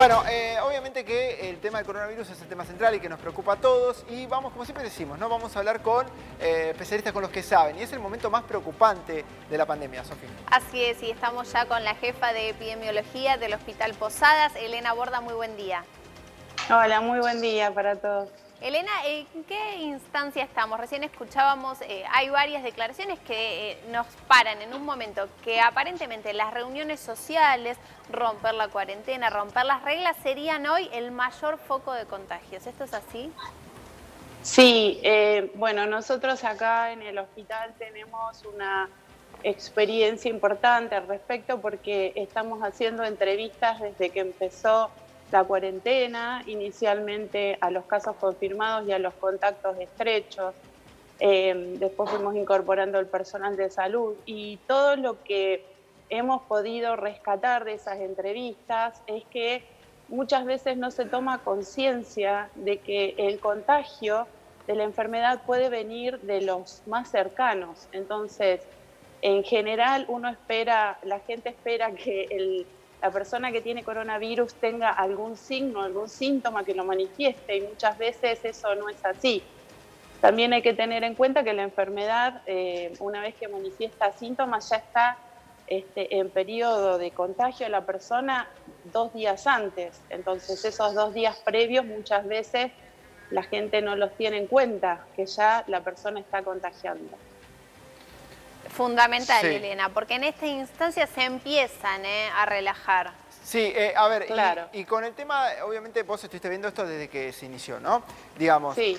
Bueno, obviamente que el tema del coronavirus es el tema central y que nos preocupa a todos y vamos, como siempre decimos, ¿no? Vamos a hablar con especialistas, con los que saben, y es el momento más preocupante de la pandemia, Sofía. Así es, y estamos ya con la jefa de epidemiología del Hospital Posadas, Elena Borda. Muy buen día. Hola, muy buen día para todos. Elena, ¿en qué instancia estamos? Recién escuchábamos, hay varias declaraciones que nos paran en un momento que aparentemente las reuniones sociales, romper la cuarentena, romper las reglas serían hoy el mayor foco de contagios. ¿Esto es así? Sí, bueno, nosotros acá en el hospital tenemos una experiencia importante al respecto porque estamos haciendo entrevistas desde que empezó la cuarentena, inicialmente a los casos confirmados y a los contactos estrechos. Después fuimos incorporando el personal de salud y todo lo que hemos podido rescatar de esas entrevistas es que muchas veces no se toma conciencia de que el contagio de la enfermedad puede venir de los más cercanos. Entonces, en general la gente espera que la persona que tiene coronavirus tenga algún signo, algún síntoma que lo manifieste, y muchas veces eso no es así. También hay que tener en cuenta que la enfermedad, una vez que manifiesta síntomas, ya está en periodo de contagio de la persona 2 días antes. Entonces, esos 2 días previos muchas veces la gente no los tiene en cuenta, que ya la persona está contagiando. Fundamental, Sí. Elena, porque en esta instancia se empiezan a relajar. Sí, a ver, Claro. y con el tema, obviamente vos estuviste viendo esto desde que se inició, ¿no? Digamos, Sí.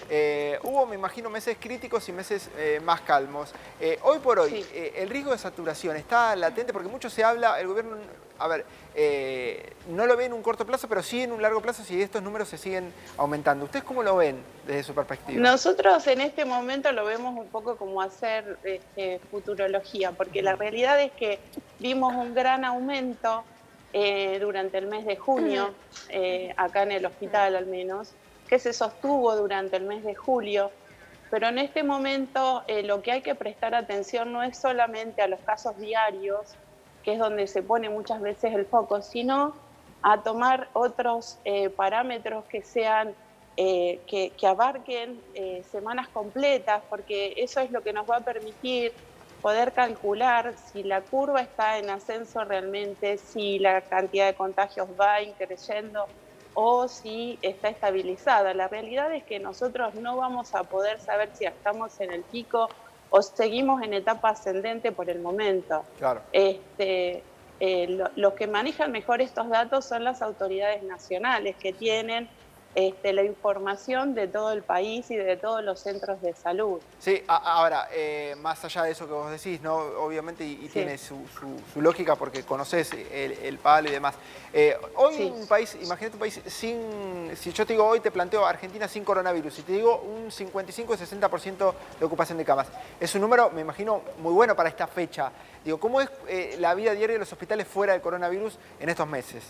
hubo, me imagino, meses críticos y meses más calmos. Hoy por hoy, Sí. ¿el riesgo de saturación está latente? Porque mucho se habla, el gobierno, a ver, no lo ve en un corto plazo, pero sí en un largo plazo si estos números se siguen aumentando. ¿Ustedes cómo lo ven desde su perspectiva? Nosotros en este momento lo vemos un poco como hacer futurología, porque la realidad es que vimos un gran aumento durante el mes de junio, acá en el hospital al menos, que se sostuvo durante el mes de julio, pero en este momento lo que hay que prestar atención no es solamente a los casos diarios, que es donde se pone muchas veces el foco, sino a tomar otros parámetros que sean que abarquen semanas completas, porque eso es lo que nos va a permitir poder calcular si la curva está en ascenso realmente, si la cantidad de contagios va creciendo o si está estabilizada. La realidad es que nosotros no vamos a poder saber si estamos en el pico o seguimos en etapa ascendente por el momento. Claro. Los que manejan mejor estos datos son las autoridades nacionales, que tienen la información de todo el país y de todos los centros de salud. Sí, ahora, más allá de eso que vos decís, ¿no? Obviamente, y Sí. tiene su lógica porque conoces el palo y demás. Hoy Sí. un país, imagínate un país sin, si yo te digo hoy, te planteo Argentina sin coronavirus, y te digo un 55 y 60% de ocupación de camas. Es un número, me imagino, muy bueno para esta fecha. Digo, ¿cómo es la vida diaria de los hospitales fuera del coronavirus en estos meses?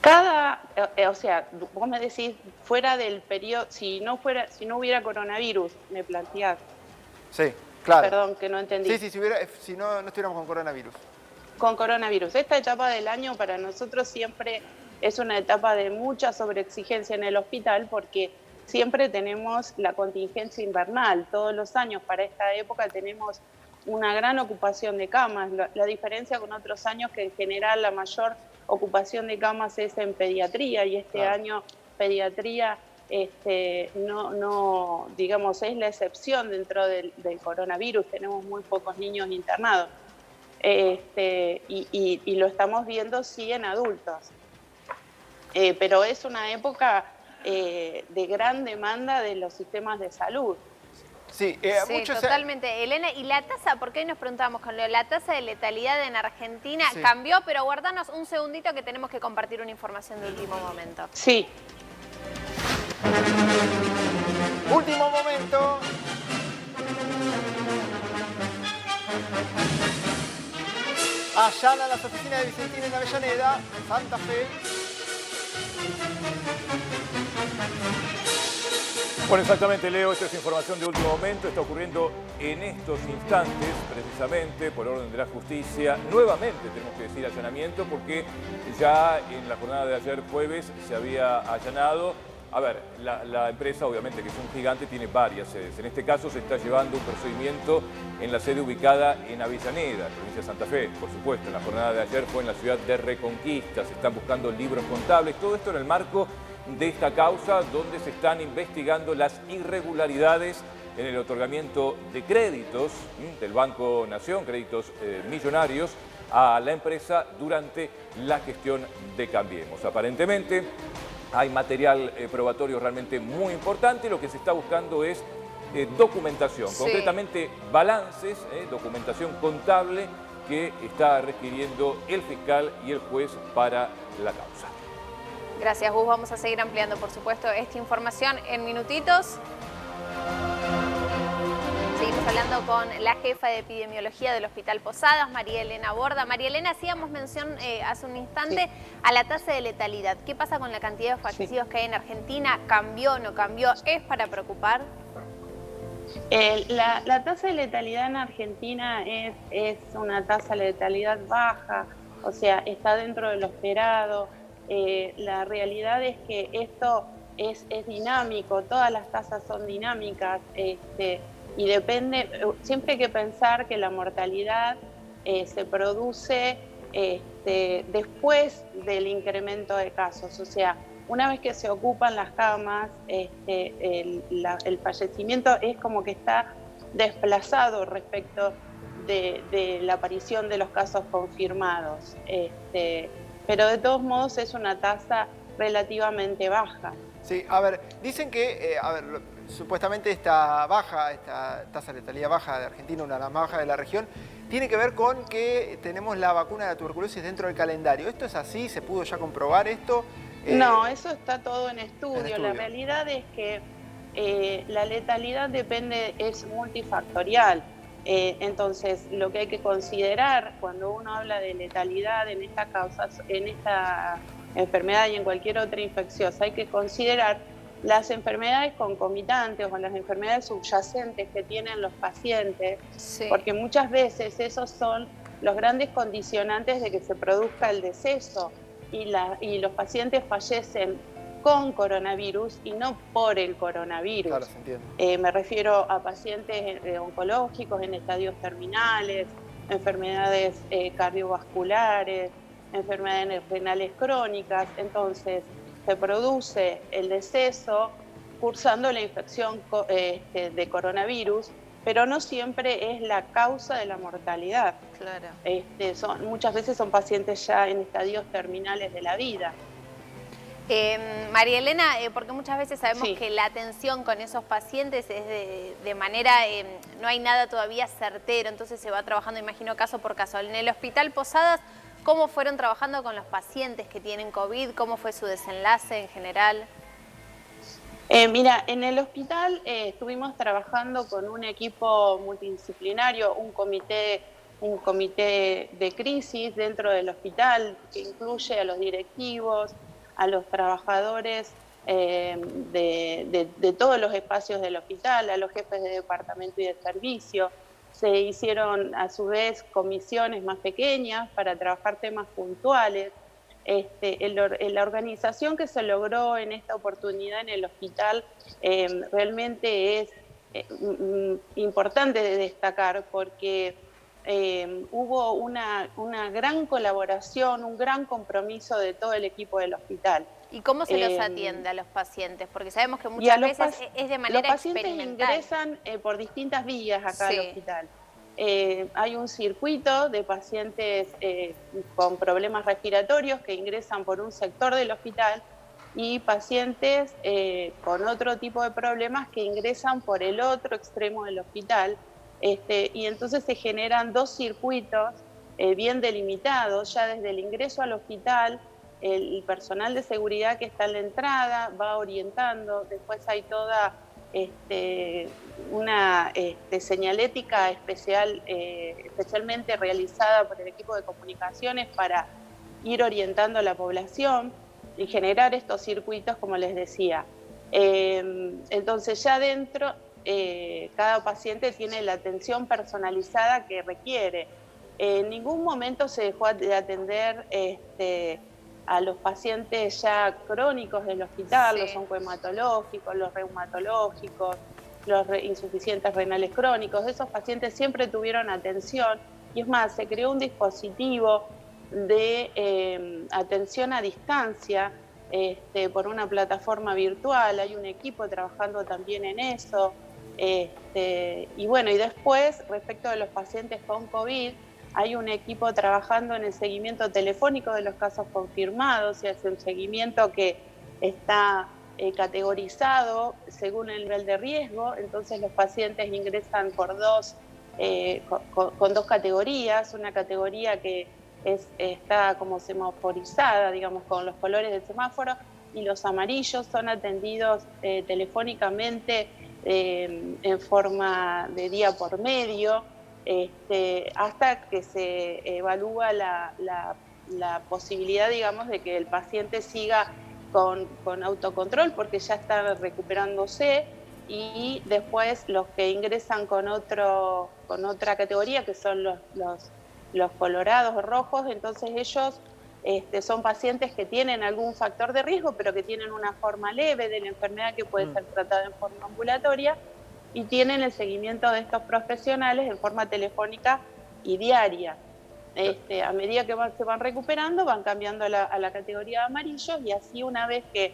O sea, vos me decís, fuera del periodo, si no hubiera coronavirus, me planteás. Sí, claro. Perdón, que no entendí. Sí, si no estuviéramos con coronavirus. Con coronavirus. Esta etapa del año para nosotros siempre es una etapa de mucha sobreexigencia en el hospital porque siempre tenemos la contingencia invernal. Todos los años para esta época tenemos una gran ocupación de camas. La diferencia con otros años que en general la mayor ocupación de camas es en pediatría y este Claro. año pediatría no, digamos, es la excepción dentro del coronavirus. Tenemos muy pocos niños internados. Y lo estamos viendo sí en adultos. Pero es una época de gran demanda de los sistemas de salud. Sí, Sí, muchos totalmente. Elena, ¿y la tasa? Porque hoy nos preguntamos con la tasa de letalidad en Argentina Sí. cambió, pero guardanos un segundito que tenemos que compartir una información de último momento. Sí. Último momento. Allanan las oficinas de Vicentín en Avellaneda, Santa Fe. Bueno, exactamente, Leo, esta es información de último momento. Está ocurriendo en estos instantes, precisamente, por orden de la justicia. Nuevamente, tenemos que decir allanamiento, porque ya en la jornada de ayer, jueves, se había allanado. A ver, la empresa, obviamente, que es un gigante, tiene varias sedes. En este caso, se está llevando un procedimiento en la sede ubicada en Avellaneda, provincia de Santa Fe. Por supuesto, en la jornada de ayer fue en la ciudad de Reconquista. Se están buscando libros contables. Todo esto en el marco de esta causa, donde se están investigando las irregularidades en el otorgamiento de créditos del Banco Nación, créditos millonarios, a la empresa durante la gestión de Cambiemos. Aparentemente hay material probatorio realmente muy importante y lo que se está buscando es documentación, Sí. concretamente balances, documentación contable que está requiriendo el fiscal y el juez para la causa. Gracias, Gus. Vamos a seguir ampliando, por supuesto, esta información en minutitos. Seguimos hablando con la jefa de epidemiología del Hospital Posadas, María Elena Borda. María Elena, hacíamos mención hace un instante a la tasa de letalidad. ¿Qué pasa con la cantidad de fallecidos que hay en Argentina? ¿Cambió o no cambió? ¿Es para preocupar? La tasa de letalidad en Argentina es una tasa de letalidad baja, o sea, está dentro de lo esperado. La realidad es que esto es dinámico, todas las tasas son dinámicas, y depende, siempre hay que pensar que la mortalidad se produce después del incremento de casos, o sea, una vez que se ocupan las camas, el fallecimiento es como que está desplazado respecto de la aparición de los casos confirmados. Pero de todos modos es una tasa relativamente baja. Sí, a ver, dicen que, supuestamente esta tasa de letalidad baja de Argentina, una de las más bajas de la región, tiene que ver con que tenemos la vacuna de la tuberculosis dentro del calendario. ¿Esto es así? ¿Se pudo ya comprobar esto? No, eso está todo en estudio. La realidad es que la letalidad es multifactorial. Entonces, lo que hay que considerar cuando uno habla de letalidad en esta enfermedad y en cualquier otra infecciosa, hay que considerar las enfermedades concomitantes o las enfermedades subyacentes que tienen los pacientes, porque muchas veces esos son los grandes condicionantes de que se produzca el deceso y los pacientes fallecen con coronavirus y no por el coronavirus. Claro, se entiende. Me refiero a pacientes oncológicos en estadios terminales, enfermedades cardiovasculares, enfermedades renales crónicas. Entonces, se produce el deceso cursando la infección de coronavirus, pero no siempre es la causa de la mortalidad. Claro. Muchas veces son pacientes ya en estadios terminales de la vida. María Elena, porque muchas veces sabemos que la atención con esos pacientes es de manera, no hay nada todavía certero, entonces se va trabajando, imagino, caso por caso. En el Hospital Posadas, ¿cómo fueron trabajando con los pacientes que tienen COVID? ¿Cómo fue su desenlace en general? Mira, en el hospital estuvimos trabajando con un equipo multidisciplinario, un comité de crisis dentro del hospital que incluye a los directivos, a los trabajadores de todos los espacios del hospital, a los jefes de departamento y de servicio. Se hicieron a su vez comisiones más pequeñas para trabajar temas puntuales. La organización que se logró en esta oportunidad en el hospital realmente es importante de destacar porque hubo una gran colaboración, un gran compromiso de todo el equipo del hospital. ¿Y cómo se los atiende a los pacientes? Porque sabemos que muchas veces es de manera experimental. Los pacientes ingresan por distintas vías acá al hospital. Hay un circuito de pacientes con problemas respiratorios que ingresan por un sector del hospital y pacientes con otro tipo de problemas que ingresan por el otro extremo del hospital. Y entonces se generan dos circuitos bien delimitados. Ya desde el ingreso al hospital, el personal de seguridad que está en la entrada va orientando. Después hay toda una señalética especialmente realizada por el equipo de comunicaciones para ir orientando a la población y generar estos circuitos, como les decía. Entonces ya dentro cada paciente tiene la atención personalizada que requiere. En ningún momento se dejó de atender a los pacientes ya crónicos del hospital, los oncohematológicos, los reumatológicos, los insuficientes renales crónicos. Esos pacientes siempre tuvieron atención y es más, se creó un dispositivo de atención a distancia por una plataforma virtual. Hay un equipo trabajando también en eso. Y bueno, y después, respecto de los pacientes con COVID, hay un equipo trabajando en el seguimiento telefónico de los casos confirmados, y es un seguimiento que está categorizado según el nivel de riesgo. Entonces los pacientes ingresan por con dos categorías, una categoría que está como semaforizada, digamos, con los colores del semáforo, y los amarillos son atendidos telefónicamente en forma de día por medio, hasta que se evalúa la posibilidad, digamos, de que el paciente siga con autocontrol porque ya está recuperándose, y después los que ingresan con otra categoría, que son los colorados o rojos. Entonces ellos son pacientes que tienen algún factor de riesgo, pero que tienen una forma leve de la enfermedad que puede ser tratada en forma ambulatoria, y tienen el seguimiento de estos profesionales en forma telefónica y diaria. A medida que se van recuperando, van cambiando a la categoría de amarillos, y así una vez que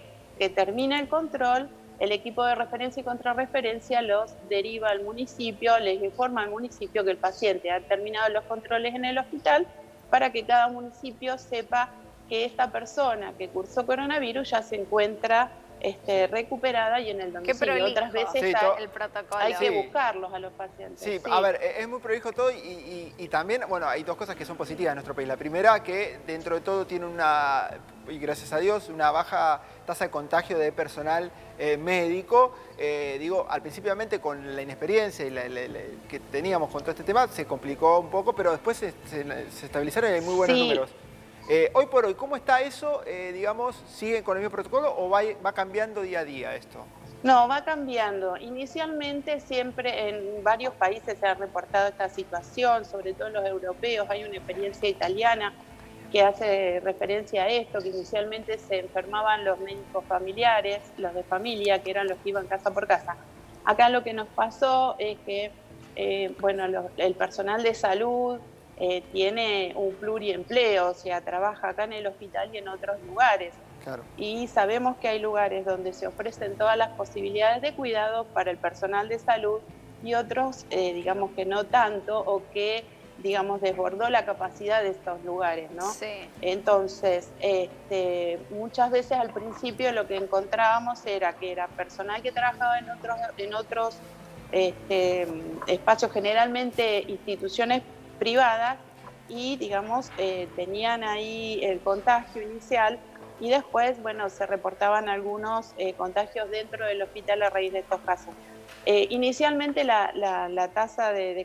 termina el control, el equipo de referencia y contrarreferencia los deriva al municipio, les informa al municipio que el paciente ha terminado los controles en el hospital, para que cada municipio sepa que esta persona que cursó coronavirus ya se encuentra recuperada y en el domicilio. Otras veces el protocolo. Hay que buscarlos a los pacientes. Sí, a ver, es muy prolijo todo, y también, bueno, hay dos cosas que son positivas en nuestro país. La primera, que dentro de todo tiene y gracias a Dios, una baja tasa de contagio de personal médico. Digo, al principio obviamente con la inexperiencia y que teníamos con todo este tema se complicó un poco, pero después se estabilizaron y hay muy buenos números. Hoy por hoy, ¿cómo está eso? Digamos, ¿sigue con el mismo protocolo o va cambiando día a día esto? No, va cambiando. Inicialmente siempre en varios países se ha reportado esta situación, sobre todo en los europeos. Hay una experiencia italiana que hace referencia a esto, que inicialmente se enfermaban los médicos familiares, los de familia, que eran los que iban casa por casa. Acá lo que nos pasó es que el personal de salud tiene un pluriempleo, o sea, trabaja acá en el hospital y en otros lugares. Claro. Y sabemos que hay lugares donde se ofrecen todas las posibilidades de cuidado para el personal de salud, y otros, digamos que no tanto, o que, digamos, desbordó la capacidad de estos lugares, ¿no? Sí. Entonces, muchas veces al principio lo que encontrábamos era que era personal que trabajaba en otros espacios, generalmente instituciones privadas, y, digamos, tenían ahí el contagio inicial, y después, bueno, se reportaban algunos contagios dentro del hospital a raíz de estos casos. Inicialmente la tasa de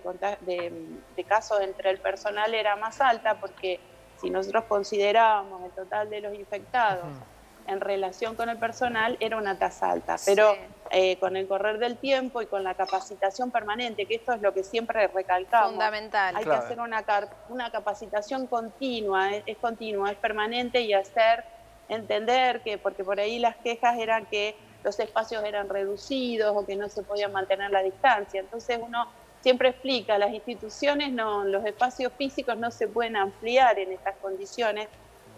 casos entre el personal era más alta, porque si nosotros considerábamos el total de los infectados en relación con el personal, era una tasa alta. Pero con el correr del tiempo y con la capacitación permanente, que esto es lo que siempre recalcamos, fundamental. hay que hacer una capacitación continua, es continua, es permanente, y entender que, porque por ahí las quejas eran que los espacios eran reducidos o que no se podía mantener la distancia. Entonces uno siempre explica, las instituciones los espacios físicos no se pueden ampliar en estas condiciones.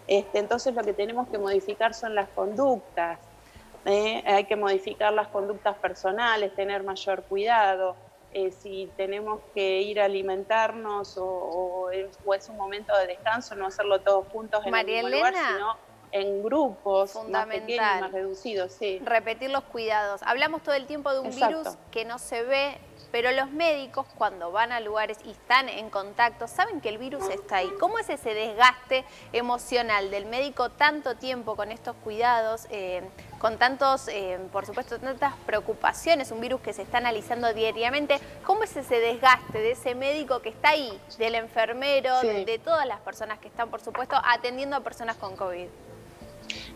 Entonces lo que tenemos que modificar son las conductas. Hay que modificar las conductas personales, tener mayor cuidado. Si tenemos que ir a alimentarnos o es un momento de descanso, no hacerlo todos juntos en el mismo lugar, sino en grupos más pequeños, más reducidos. Sí. Repetir los cuidados. Hablamos todo el tiempo de un virus que no se ve, pero los médicos, cuando van a lugares y están en contacto, saben que el virus está ahí. ¿Cómo es ese desgaste emocional del médico tanto tiempo con estos cuidados, con tantos, por supuesto, tantas preocupaciones, un virus que se está analizando diariamente? ¿Cómo es ese desgaste de ese médico que está ahí, del enfermero, de todas las personas que están, por supuesto, atendiendo a personas con COVID?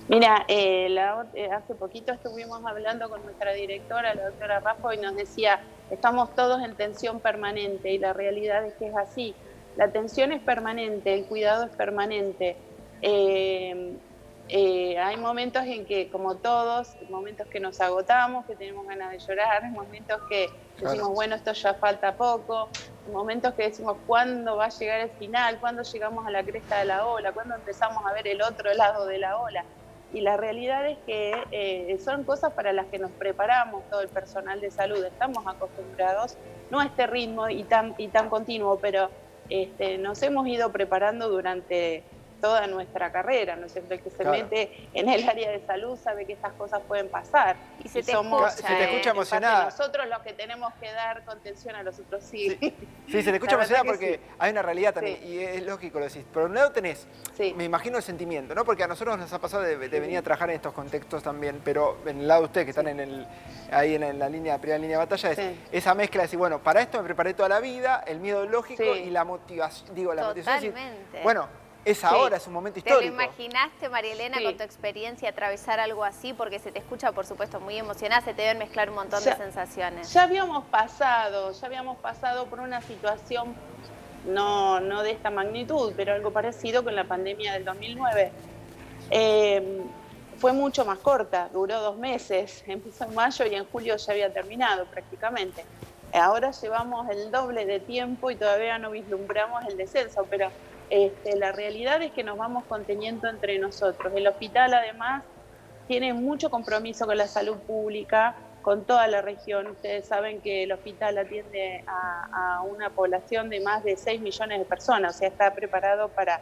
Mira, hace poquito estuvimos hablando con nuestra directora, la doctora Raffo, y nos decía, estamos todos en tensión permanente, y la realidad es que es así. La tensión es permanente, el cuidado es permanente. Hay momentos en que, como todos, momentos que nos agotamos, que tenemos ganas de llorar, momentos que decimos, bueno, esto ya falta poco, momentos que decimos, ¿cuándo va a llegar el final? ¿Cuándo llegamos a la cresta de la ola? ¿Cuándo empezamos a ver el otro lado de la ola? Y la realidad es que son cosas para las que nos preparamos todo el personal de salud. Estamos acostumbrados, no a este ritmo y tan continuo, pero nos hemos ido preparando durante toda nuestra carrera, ¿no es cierto? El que se mete en el área de salud sabe que estas cosas pueden pasar. Y se te escucha emocionada. Nosotros los que tenemos que dar contención a los otros, sí. Sí, se te escucha emocionada porque hay una realidad también, y es lógico lo decís. Por un lado tenés, me imagino el sentimiento, ¿no? Porque a nosotros nos ha pasado de venir a trabajar en estos contextos también, pero en el lado de ustedes que están ahí en la primera línea de batalla, es esa mezcla de decir, bueno, para esto me preparé toda la vida, el miedo lógico y la motivación, Totalmente. decir, bueno, es ahora, es un momento histórico. ¿Te lo imaginaste, María Elena, con tu experiencia, atravesar algo así? Porque se te escucha, por supuesto, muy emocionada, se te deben mezclar un montón de sensaciones. Ya habíamos pasado por una situación, no de esta magnitud, pero algo parecido con la pandemia del 2009. Fue mucho más corta, duró 2 meses, empezó en mayo y en julio ya había terminado prácticamente. Ahora llevamos el doble de tiempo y todavía no vislumbramos el descenso, pero la realidad es que nos vamos conteniendo entre nosotros. El hospital además tiene mucho compromiso con la salud pública, con toda la región. Ustedes saben que el hospital atiende a una población de más de 6 millones de personas, o sea, está preparado para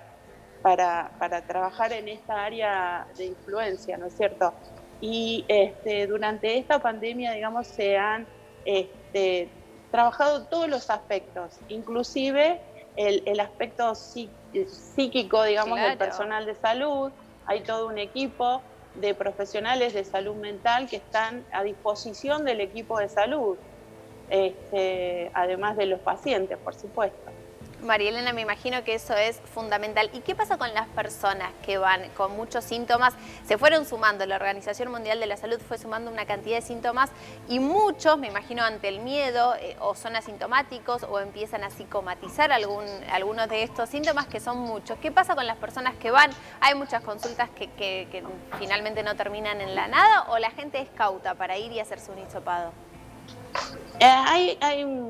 trabajar en esta área de influencia, ¿no es cierto? Y durante esta pandemia, digamos, se han trabajado todos los aspectos, inclusive el aspecto psíquico, digamos, del personal de salud. Hay todo un equipo de profesionales de salud mental que están a disposición del equipo de salud, además de los pacientes, por supuesto. María Elena, me imagino que eso es fundamental. ¿Y qué pasa con las personas que van con muchos síntomas? Se fueron sumando, la Organización Mundial de la Salud fue sumando una cantidad de síntomas y muchos, me imagino, ante el miedo o son asintomáticos o empiezan a psicomatizar algunos de estos síntomas, que son muchos. ¿Qué pasa con las personas que van? ¿Hay muchas consultas que finalmente no terminan en la nada o la gente es cauta para ir y hacerse un hisopado? Hay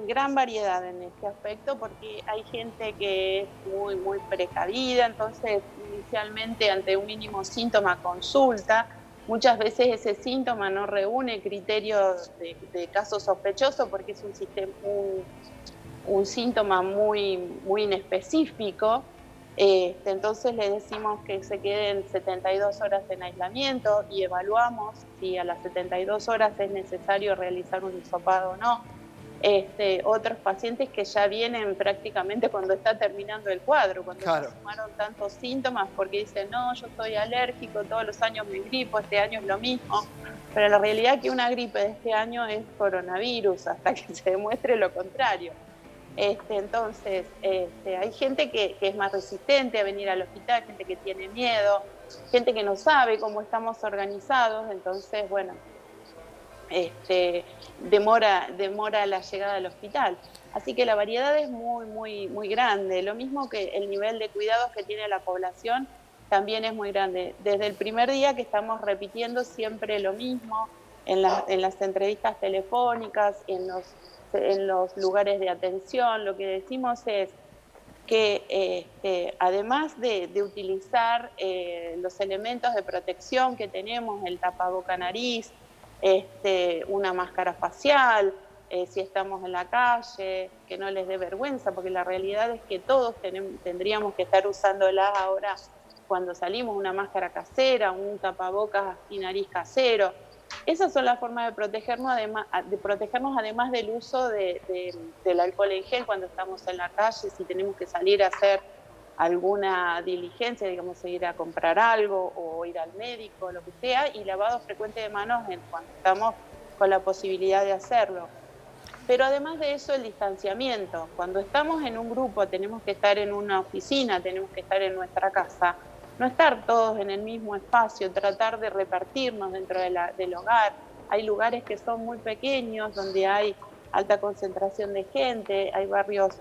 gran variedad en este aspecto porque hay gente que es muy precavida, entonces inicialmente ante un mínimo síntoma consulta. Muchas veces ese síntoma no reúne criterios de caso sospechoso porque es un síntoma muy inespecífico. Entonces le decimos que se queden 72 horas en aislamiento y evaluamos si a las 72 horas es necesario realizar un hisopado o no. Otros pacientes que ya vienen prácticamente cuando está terminando el cuadro, cuando se sumaron tantos síntomas porque dicen, no, yo soy alérgico, todos los años me gripo, este año es lo mismo. Pero la realidad es que una gripe de este año es coronavirus, hasta que se demuestre lo contrario. Entonces, hay gente que es más resistente a venir al hospital, gente que tiene miedo, gente que no sabe cómo estamos organizados, entonces, bueno, demora la llegada al hospital. Así que la variedad es muy grande. Lo mismo que el nivel de cuidados que tiene la población también es muy grande. Desde el primer día que estamos repitiendo siempre lo mismo, en las entrevistas telefónicas, en los lugares de atención, lo que decimos es que además de utilizar los elementos de protección que tenemos, el tapaboca nariz, una máscara facial, si estamos en la calle, que no les dé vergüenza, porque la realidad es que todos tendríamos que estar usándola ahora cuando salimos, una máscara casera, un tapabocas y nariz casero. Esas son las formas de protegernos además del uso del alcohol en gel cuando estamos en la calle, si tenemos que salir a hacer alguna diligencia, digamos, ir a comprar algo o ir al médico, lo que sea, y lavado frecuente de manos cuando estamos con la posibilidad de hacerlo. Pero además de eso, el distanciamiento. Cuando estamos en un grupo, tenemos que estar en una oficina, tenemos que estar en nuestra casa, no estar todos en el mismo espacio, tratar de repartirnos dentro del hogar. Hay lugares que son muy pequeños, donde hay alta concentración de gente, hay barrios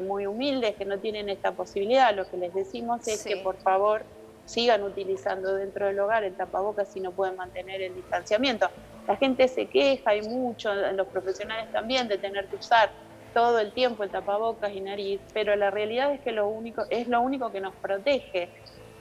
muy humildes que no tienen esta posibilidad. Lo que les decimos es que por favor sigan utilizando dentro del hogar el tapabocas si no pueden mantener el distanciamiento. La gente se queja, hay mucho, los profesionales también, de tener que usar todo el tiempo el tapabocas y nariz, pero la realidad es que es lo único que nos protege.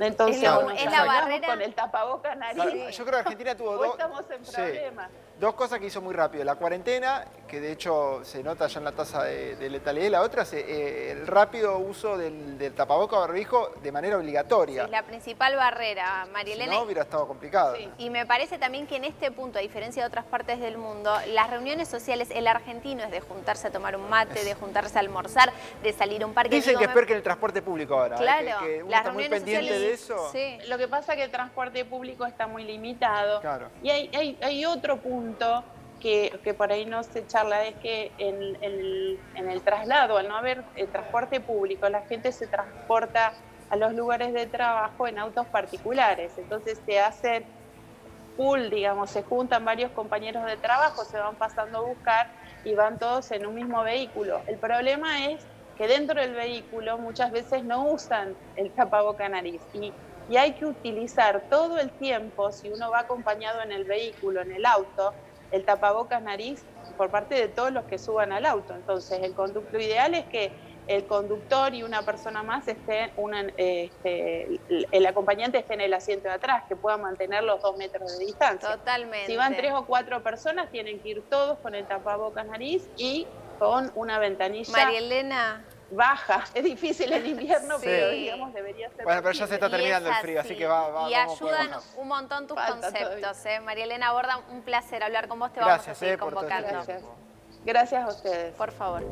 Entonces, es la barrera con el tapabocas nariz. Yo creo que Argentina tuvo estamos en problemas. Dos cosas que hizo muy rápido. La cuarentena, que de hecho se nota ya en la tasa de letalidad, y la otra es el rápido uso del tapaboca o barbijo de manera obligatoria. Sí, la principal barrera, María Elena. Si no, hubiera estado complicado. Sí. Y me parece también que en este punto, a diferencia de otras partes del mundo, las reuniones sociales, el argentino es de juntarse a tomar un mate, de juntarse a almorzar, de salir a un parque. Dicen que es peor que en el transporte público ahora. Claro, que uno las está muy reuniones pendiente sociales, de eso. Sí. Lo que pasa es que el transporte público está muy limitado. Claro. Y hay otro punto que por ahí no se charla, es que en el traslado, al no haber transporte público, la gente se transporta a los lugares de trabajo en autos particulares. Entonces se hacen pool, digamos, se juntan varios compañeros de trabajo, se van pasando a buscar y van todos en un mismo vehículo. El problema es que dentro del vehículo muchas veces no usan el tapaboca nariz y hay que utilizar todo el tiempo, si uno va acompañado en el vehículo, en el auto, el tapabocas nariz por parte de todos los que suban al auto. Entonces, lo ideal es que el conductor y una persona más el acompañante esté en el asiento de atrás, que pueda mantener los 2 metros de distancia. Totalmente. Si van 3 o 4 personas, tienen que ir todos con el tapabocas nariz y con una ventanilla María Elena, baja. Es difícil en invierno, Sí. pero digamos debería ser Bueno, pero ya se está y terminando es el frío, así que va. Y vamos por ayudan bajar. un montón tus Falta conceptos. María Elena Borda, un placer hablar con vos. Te Gracias, vamos a seguir por todo este convocando. tiempo. Gracias a ustedes. Por favor.